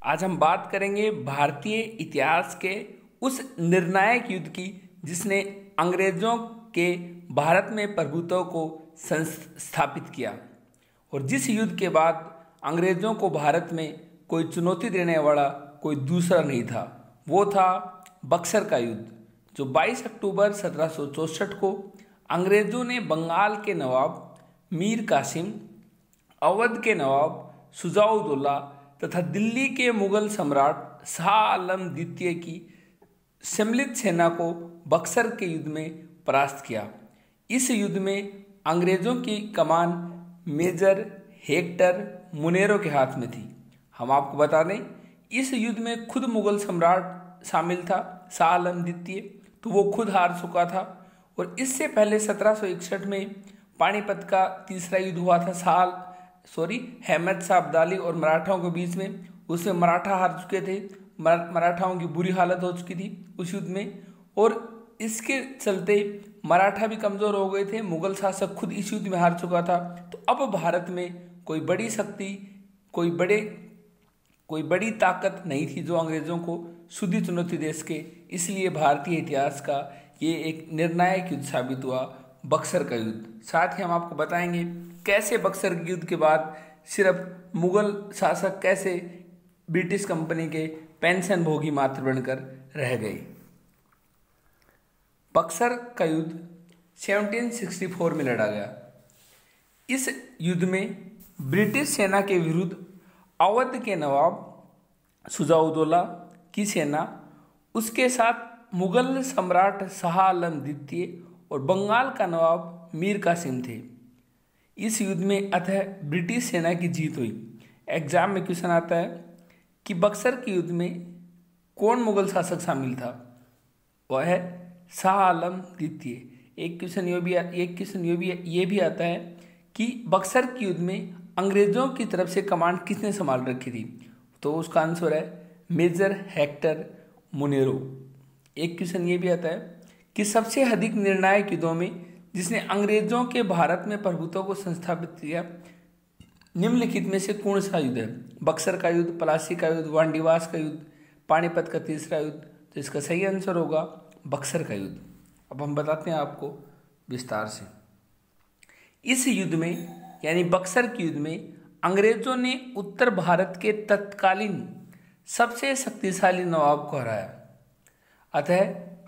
आज हम बात करेंगे भारतीय इतिहास के उस निर्णायक युद्ध की जिसने अंग्रेजों के भारत में प्रभुत्व को स्थापित किया और जिस युद्ध के बाद अंग्रेजों को भारत में कोई चुनौती देने वाला कोई दूसरा नहीं था। वो था बक्सर का युद्ध, जो 22 अक्टूबर 1764 को अंग्रेजों ने बंगाल के नवाब मीर कासिम, अवध के नवाब शुजाउद्दौला तथा दिल्ली के मुगल सम्राट शाह आलम द्वितीय की सम्मिलित सेना को बक्सर के युद्ध में परास्त किया। इस युद्ध में अंग्रेजों की कमान मेजर हेक्टर मुनेरो के हाथ में थी। हम आपको बता दें, इस युद्ध में खुद मुगल सम्राट शामिल था, शाह आलम द्वितीय, तो वो खुद हार चुका था। और इससे पहले 1761 में पानीपत का तीसरा युद्ध हुआ था अहमद शाह अब्दाली और मराठाओं के बीच में। उसमें मराठा हार चुके थे, मराठाओं की बुरी हालत हो चुकी थी उस युद्ध में, और इसके चलते मराठा भी कमज़ोर हो गए थे। मुगल शासक खुद इस युद्ध में हार चुका था। तो अब भारत में कोई बड़ी शक्ति, कोई बड़ी ताकत नहीं थी जो अंग्रेज़ों को सीधी चुनौती दे सके। इसलिए भारतीय इतिहास का ये एक निर्णायक युद्ध साबित हुआ, बक्सर का युद्ध। साथ ही हम आपको बताएंगे कैसे बक्सर के युद्ध के बाद सिर्फ मुगल शासक कैसे ब्रिटिश कंपनी के पेंशन भोगी मात्र बनकर रह गए। बक्सर का युद्ध 1764 में लड़ा गया। इस युद्ध में ब्रिटिश सेना के विरुद्ध अवध के नवाब शुजाउद्दौला की सेना, उसके साथ मुगल सम्राट शाह आलम द्वितीय और बंगाल का नवाब मीर कासिम थे। इस युद्ध में अतः ब्रिटिश सेना की जीत हुई। एग्जाम में क्वेश्चन आता है कि बक्सर के युद्ध में कौन मुगल शासक शामिल था? वह है शाह आलम द्वितीय। एक क्वेश्चन ये भी आता है कि बक्सर के युद्ध में अंग्रेजों की तरफ से कमांड किसने संभाल रखी थी? तो उसका आंसर है मेजर हेक्टर मुनेरो। एक क्वेश्चन ये भी आता है कि सबसे अधिक निर्णायक युद्धों में जिसने अंग्रेजों के भारत में प्रभुत्व को संस्थापित किया, निम्नलिखित में से कौन सा युद्ध है? बक्सर का युद्ध, प्लासी का युद्ध, वांडीवास का युद्ध, पानीपत का तीसरा युद्ध। तो इसका सही आंसर होगा बक्सर का युद्ध। अब हम बताते हैं आपको विस्तार से। इस युद्ध में यानी बक्सर के युद्ध में अंग्रेजों ने उत्तर भारत के तत्कालीन सबसे शक्तिशाली नवाब को हराया। अतः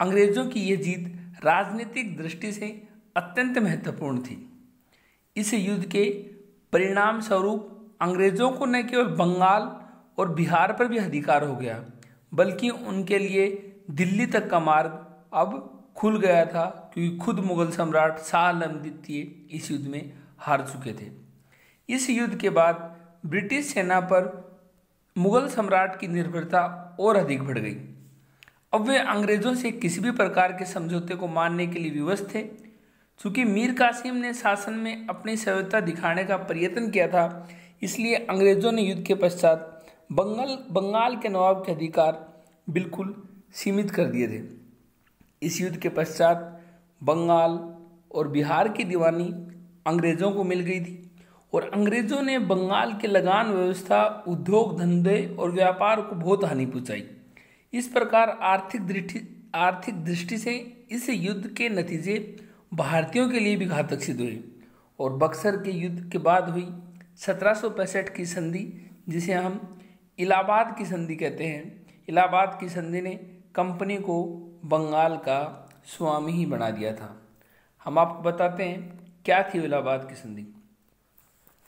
अंग्रेजों की यह जीत राजनीतिक दृष्टि से अत्यंत महत्वपूर्ण थी। इस युद्ध के परिणाम स्वरूप अंग्रेजों को न केवल बंगाल और बिहार पर भी अधिकार हो गया, बल्कि उनके लिए दिल्ली तक का मार्ग अब खुल गया था, क्योंकि खुद मुगल सम्राट शाह आलम द्वितीय इस युद्ध में हार चुके थे। इस युद्ध के बाद ब्रिटिश सेना पर मुगल सम्राट की निर्भरता और अधिक बढ़ गई। अब वे अंग्रेजों से किसी भी प्रकार के समझौते को मानने के लिए विवश थे। चूंकि मीर कासिम ने शासन में अपनी सहायता दिखाने का प्रयत्न किया था, इसलिए अंग्रेजों ने युद्ध के पश्चात बंगाल के नवाब के अधिकार बिल्कुल सीमित कर दिए थे। इस युद्ध के पश्चात बंगाल और बिहार की दीवानी अंग्रेजों को मिल गई थी और अंग्रेजों ने बंगाल के लगान व्यवस्था, उद्योग धंधे और व्यापार को बहुत हानि पहुंचाई। इस प्रकार आर्थिक दृष्टि से इस युद्ध के नतीजे भारतीयों के लिए भी घातक सिद्ध हुए और बक्सर के युद्ध के बाद हुई 1765 की संधि, जिसे हम इलाहाबाद की संधि कहते हैं। इलाहाबाद की संधि ने कंपनी को बंगाल का स्वामी ही बना दिया था। हम आपको बताते हैं क्या थी इलाहाबाद की संधि।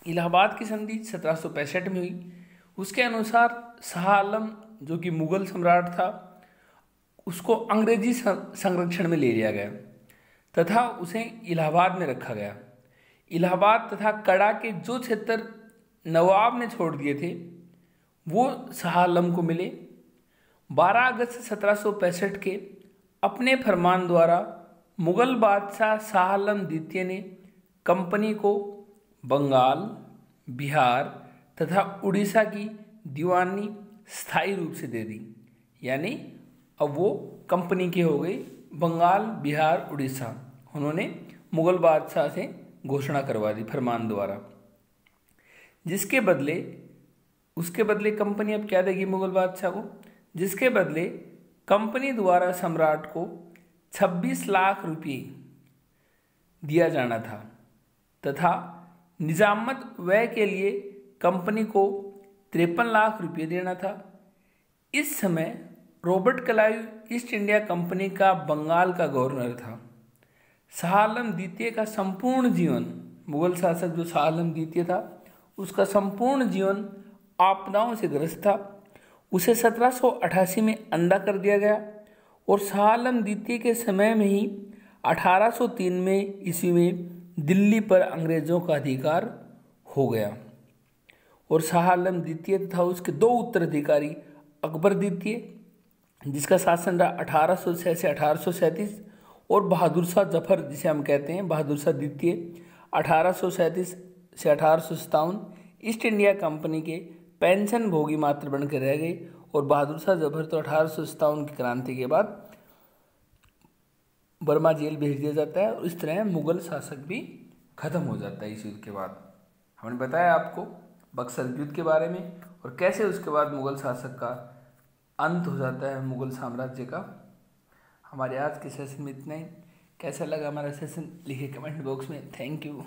इलाहाबाद की संधि 1765 में हुई। उसके अनुसार शाह आलम, जो कि मुगल सम्राट था, उसको अंग्रेजी संरक्षण में ले लिया गया तथा उसे इलाहाबाद में रखा गया। इलाहाबाद तथा कड़ा के जो क्षेत्र नवाब ने छोड़ दिए थे वो शाह आलम को मिले। 12 अगस्त 1765 के अपने फरमान द्वारा मुगल बादशाह शाह आलम द्वितीय ने कंपनी को बंगाल, बिहार तथा उड़ीसा की दीवानी स्थायी रूप से दे दी। यानी अब वो कंपनी की हो गई, बंगाल, बिहार, उड़ीसा। उन्होंने मुगल बादशाह से घोषणा करवा दी फरमान द्वारा, जिसके बदले उसके बदले कंपनी अब क्या देगी मुगल बादशाह को, जिसके बदले कंपनी द्वारा सम्राट को 26 लाख रुपये दिया जाना था तथा निजामत व्यय के लिए कंपनी को 53 लाख रुपये देना था। इस समय Robert Clive east India company का बंगाल का गवर्नर था। शाह आलम द्वितीय का संपूर्ण जीवन, मुगल शासक जो शाह आलम द्वितीय था उसका संपूर्ण जीवन आपदाओं से ग्रस्त था। उसे 1788 में अंधा कर दिया गया और शाह आलम द्वितीय के समय में ही 1803 में ईस्वी में दिल्ली पर अंग्रेजों का अधिकार हो गया और शाह आलम द्वितीय तथा उसके दो उत्तराधिकारी अकबर द्वितीय जिसका शासन रहा 1806 से 1837 और बहादुर शाह जफर जिसे हम कहते हैं बहादुर शाह द्वितीय 1837 से 1857 ईस्ट इंडिया कंपनी के पेंशन भोगी मात्र बनकर रह गए और बहादुर शाह जफर तो 1857 की क्रांति के बाद बर्मा जेल भेज दिया जाता है और इस तरह मुगल शासक भी खत्म हो जाता है इस युद्ध के बाद। हमने बताया आपको बक्सर युद्ध के बारे में और कैसे उसके बाद मुगल शासक का अंत हो जाता है मुगल साम्राज्य का। हमारे आज के सेशन में इतना ही। कैसा लगा हमारा सेशन लिखिए कमेंट बॉक्स में। Thank you.